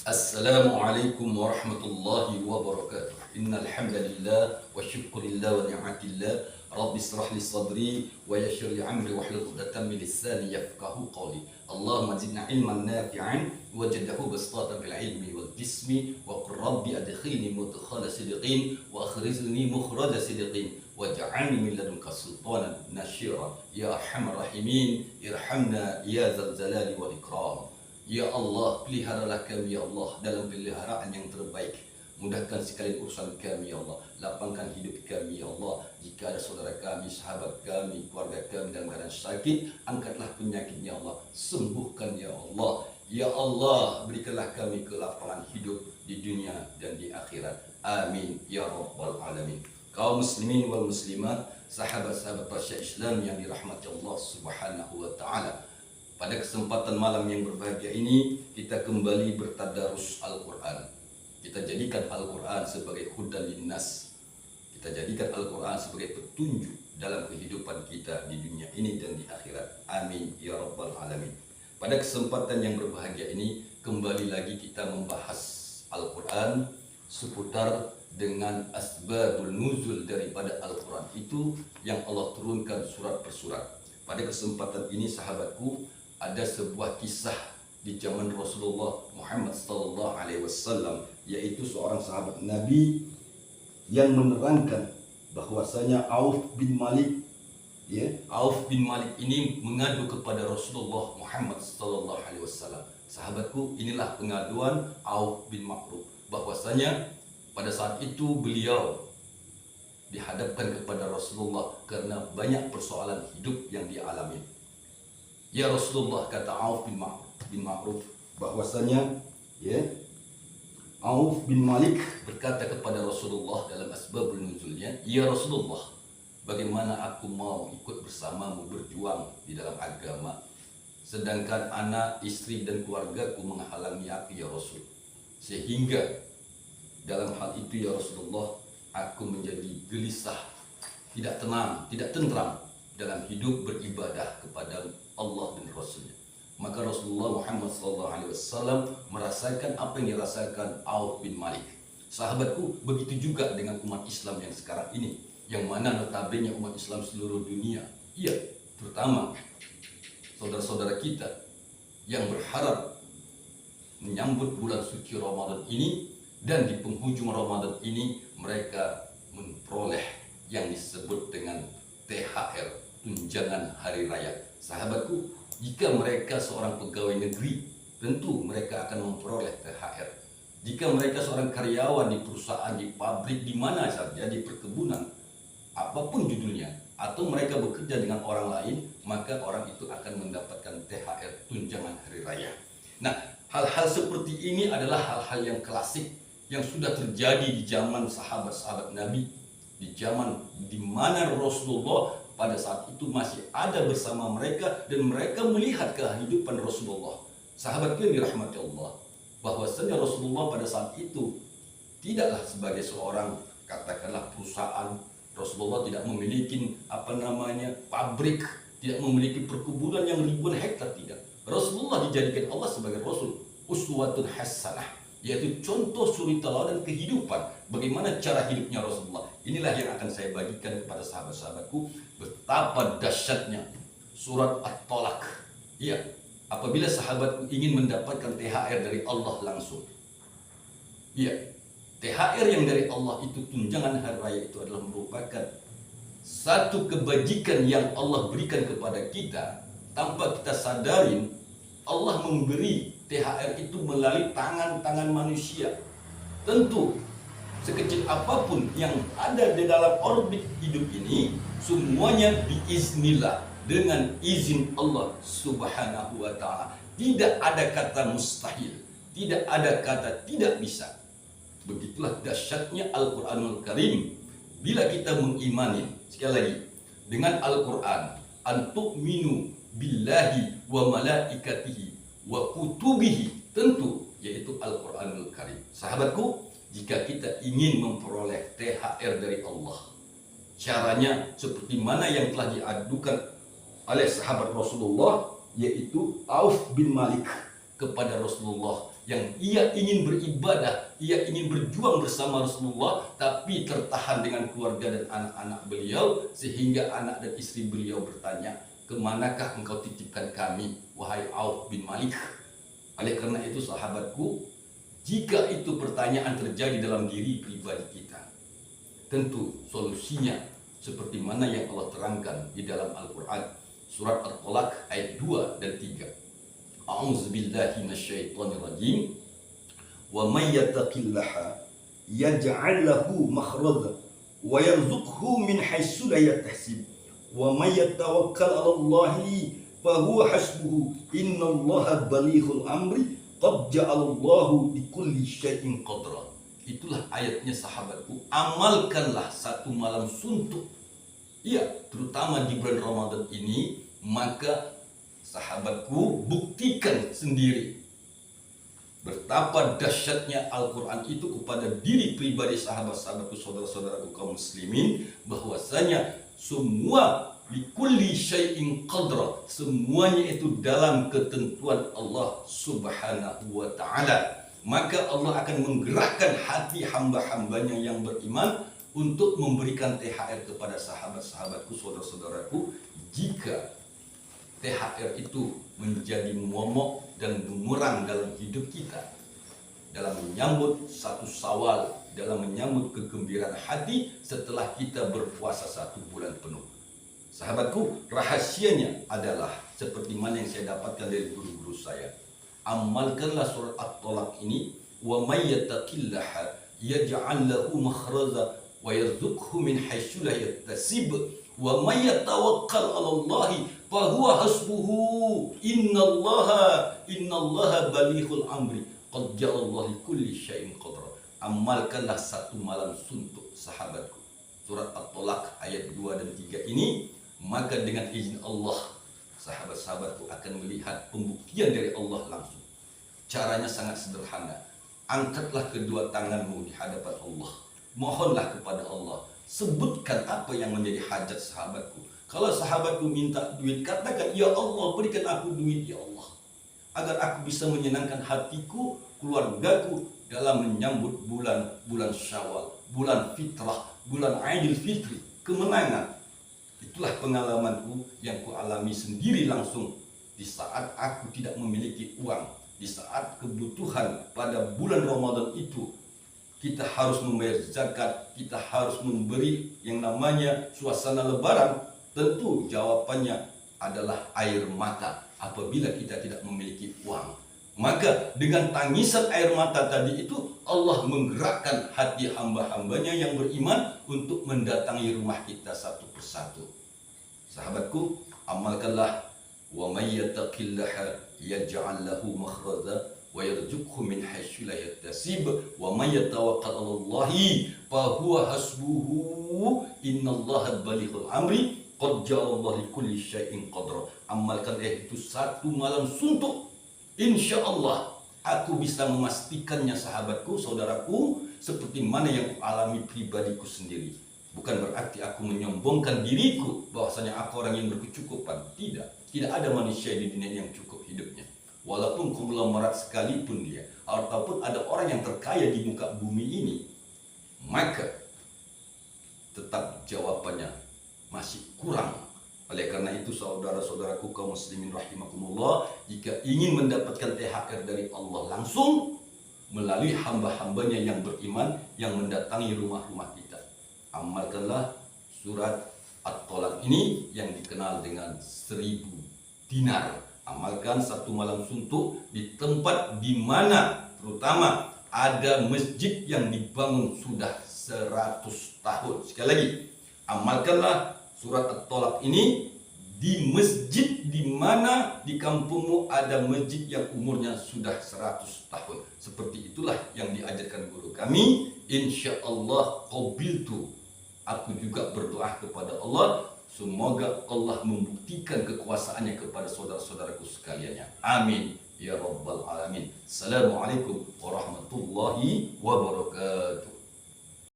Assalamualaikum warahmatullahi wabarakatuh. Innal hamdalillah wa syukurillah wa ni'matillah. Rabbi israh li sadri wa yassir li amri wahlul 'uqdatam min lisani yafqahu qawli. Allahumma zidna ilman nafi'an waj'alhu bastatan fil ilmi wal jismi wa qur rabbi adkhilni mudkhala sidqin wa akhrijni mukhraja sidqin waj'alni min ladunka sultanan nasyira ya arhamar rahimin irhamna ya dzal jalali wal ikram. Ya Allah, peliharalah kami ya Allah dalam peliharaan yang terbaik. Mudahkan sekali urusan kami ya Allah. Lapangkan hidup kami ya Allah. Jika ada saudara kami, sahabat kami, keluarga kami dalam keadaan sakit, angkatlah penyakitnya ya Allah. Sembuhkan ya Allah. Ya Allah, berikanlah kami kelapangan hidup di dunia dan di akhirat. Amin ya rabbal alamin. Kaum muslimin wal muslimat, sahabat-sahabat Tasya Islam yang dirahmati Allah Subhanahu wa taala. Pada kesempatan malam yang berbahagia ini, kita kembali bertadarus Al-Quran. Kita jadikan Al-Quran sebagai hudan linnas. Kita jadikan Al-Quran sebagai petunjuk dalam kehidupan kita di dunia ini dan di akhirat. Amin ya rabbal alamin. Pada kesempatan yang berbahagia ini, kembali lagi kita membahas Al-Quran seputar dengan asbabul nuzul daripada Al-Quran itu yang Allah turunkan surat per surat. Pada kesempatan ini sahabatku, ada sebuah kisah di zaman Rasulullah Muhammad sallallahu alaihi wasallam, yaitu seorang sahabat Nabi yang menerangkan bahwasanya Auf bin Malik ini mengadu kepada Rasulullah Muhammad sallallahu alaihi wasallam. Sahabatku, inilah pengaduan Auf bin Ma'ruf, bahwasanya pada saat itu beliau dihadapkan kepada Rasulullah karena banyak persoalan hidup yang dialami. Ya Rasulullah, kata Auf bin Ma'ruf, bahwasanya Auf bin Malik berkata kepada Rasulullah dalam asbabul nuzulnya, ya Rasulullah, bagaimana aku mau ikut bersamamu berjuang di dalam agama, sedangkan anak, istri dan keluargaku menghalangi aku ya Rasul. Sehingga dalam hal itu ya Rasulullah, aku menjadi gelisah, tidak tenang, tidak tentram dalam hidup beribadah kepada Allah dan Rasulnya. Maka Rasulullah Muhammad SAW merasakan apa yang dirasakan Auf bin Malik. Sahabatku, begitu juga dengan umat Islam yang sekarang ini, yang mana notabene umat Islam seluruh dunia, terutama saudara-saudara kita yang berharap menyambut bulan suci Ramadan ini, dan di penghujung Ramadan ini mereka memperoleh yang disebut dengan THR, tunjangan hari raya. Sahabatku, jika mereka seorang pegawai negeri, tentu mereka akan memperoleh THR. Jika mereka seorang karyawan di perusahaan, di pabrik, di mana saja, di perkebunan, apapun judulnya, atau mereka bekerja dengan orang lain, maka orang itu akan mendapatkan THR, tunjangan hari raya. Nah, hal-hal seperti ini adalah hal-hal yang klasik yang sudah terjadi di zaman sahabat-sahabat Nabi, di zaman di mana Rasulullah pada saat itu masih ada bersama mereka dan mereka melihat kehidupan Rasulullah. Sahabatku yang dirahmati Allah, bahwasanya Rasulullah pada saat itu tidaklah sebagai seorang katakanlah perusahaan. Rasulullah tidak memiliki pabrik, tidak memiliki perkebunan yang ribuan hektar, tidak. Rasulullah dijadikan Allah sebagai Rasul uswatun hasanah, yaitu contoh suri teladan kehidupan, bagaimana cara hidupnya Rasulullah. Inilah yang akan saya bagikan kepada sahabat-sahabatku, betapa dahsyatnya surat At-Talaq. Apabila sahabatku ingin mendapatkan THR dari Allah langsung. THR yang dari Allah itu, tunjangan hari raya, itu adalah merupakan satu kebajikan yang Allah berikan kepada kita tanpa kita sadarin. Allah memberi THR itu melalui tangan-tangan manusia. Tentu sekecil apapun yang ada di dalam orbit hidup ini, semuanya biiznillah, dengan izin Allah Subhanahu wa ta'ala. Tidak ada kata mustahil, tidak ada kata tidak bisa. Begitulah dahsyatnya Al-Quranul Karim. Bila kita mengimani, sekali lagi, dengan Al-Quran, antu'minu billahi wa malaikatihi wa kutubihi, tentu yaitu Al-Quranul Karim. Sahabatku, jika kita ingin memperoleh THR dari Allah, caranya seperti mana yang telah diadukan oleh sahabat Rasulullah, yaitu Auf bin Malik kepada Rasulullah yang ia ingin beribadah, ia ingin berjuang bersama Rasulullah, tapi tertahan dengan keluarga dan anak-anak beliau, sehingga anak dan istri beliau bertanya, kemanakah engkau titipkan kami, wahai Auf bin Malik? Oleh karena itu sahabatku, jika itu pertanyaan terjadi dalam diri pribadi kita, tentu solusinya seperti mana yang Allah terangkan di dalam Al-Quran, surat At-Talaq ayat 2 dan 3. A'udzubillahi minasyaitonirrajim. Wa may yattaqillaha yaj'al lahu makhraja wa yarzuqhu min haitsu la yahtasib wa may yatawakkal 'alallahi fa huwa hasbuhu innallaha balighul amri qad ja'alallahu likulli syai'in qadra. Itulah ayatnya sahabatku. Amalkanlah satu malam suntuk, ya, terutama di bulan Ramadan ini. Maka sahabatku, buktikan sendiri betapa dahsyatnya Al-Quran itu kepada diri pribadi sahabat-sahabatku, saudara-saudaraku kaum muslimin, bahwasanya semua likulli syai'in qadra, semuanya itu dalam ketentuan Allah Subhanahu wa ta'ala. Maka Allah akan menggerakkan hati hamba-hambanya yang beriman untuk memberikan THR kepada sahabat-sahabatku, saudara-saudaraku, jika THR itu menjadi momok dan bumerang dalam hidup kita, dalam menyambut satu Syawal, dalam menyambut kegembiraan hati setelah kita berpuasa 1 bulan penuh. Sahabatku, rahasianya adalah seperti mana yang saya dapatkan dari guru-guru saya. Amalkanlah surat At-Talaq ini, wa may yattaqillaha yaj'al lahu makhraja wa yarzuqhu min haitsu la yahtasib wa may yatawakkal 'alallahi fa huwa hasbuhu innallaha balighul amri qad ja'alallahu likulli syai'in qadra. Amalkanlah satu malam suntuk, sahabatku. Surat At-Talaq ayat 2 dan 3 ini, maka dengan izin Allah, sahabat-sahabatku akan melihat pembuktian dari Allah langsung. Caranya sangat sederhana. Angkatlah kedua tanganmu di hadapan Allah. Mohonlah kepada Allah. Sebutkan apa yang menjadi hajat sahabatku. Kalau sahabatku minta duit, katakan, ya Allah, berikan aku duit, ya Allah, agar aku bisa menyenangkan hatiku, keluargaku dalam menyambut bulan Syawal, bulan fitrah, bulan Aidil Fitri, kemenangan. Itulah pengalamanku yang kualami sendiri langsung di saat aku tidak memiliki uang, di saat kebutuhan pada bulan Ramadan itu. Kita harus membayar zakat, kita harus memberi yang namanya suasana lebaran. Tentu jawabannya adalah air mata apabila kita tidak memiliki uang. Maka dengan tangisan air mata tadi itu, Allah menggerakkan hati hamba-hambanya yang beriman untuk mendatangi rumah kita satu persatu. Sahabatku, amalkanlah, wa may yattaqillaha yaj'al lahu makhraja wa yarzuqhu min haitsu la yahtasib wa may yatawakkal 'alallahi fa huwa hasbuhu innallaha balighul amri qad ja'alallahu likulli syai'in qadra. Amalkan itu satu malam suntuk, insya Allah aku bisa memastikannya, sahabatku, saudaraku, seperti mana yang alami pribadiku sendiri. Bukan berarti aku menyombongkan diriku bahwasanya aku orang yang berkecukupan. Tidak ada manusia di dunia yang cukup hidupnya. Walaupun konglomerat sekalipun dia, ataupun ada orang yang terkaya di muka bumi ini, maka tetap jawabannya masih kurang. Oleh karena itu, saudara-saudaraku kaum muslimin rahimakumullah, jika ingin mendapatkan THR dari Allah langsung melalui hamba-hambanya yang beriman yang mendatangi rumah-rumah kita, amalkanlah surat At-Talaq ini yang dikenal dengan 1000 dinar. Amalkan satu malam suntuk di tempat di mana terutama ada masjid yang dibangun sudah 100 tahun. Sekali lagi, amalkanlah surat At-Talaq ini di masjid di mana di kampungmu ada masjid yang umurnya sudah 100 tahun. Seperti itulah yang diajarkan guru kami. Insya Allah qabiltu. Aku juga berdoa kepada Allah, semoga Allah membuktikan kekuasaannya kepada saudara-saudaraku sekalian. Amin ya rabbal alamin. Assalamualaikum warahmatullahi wabarakatuh.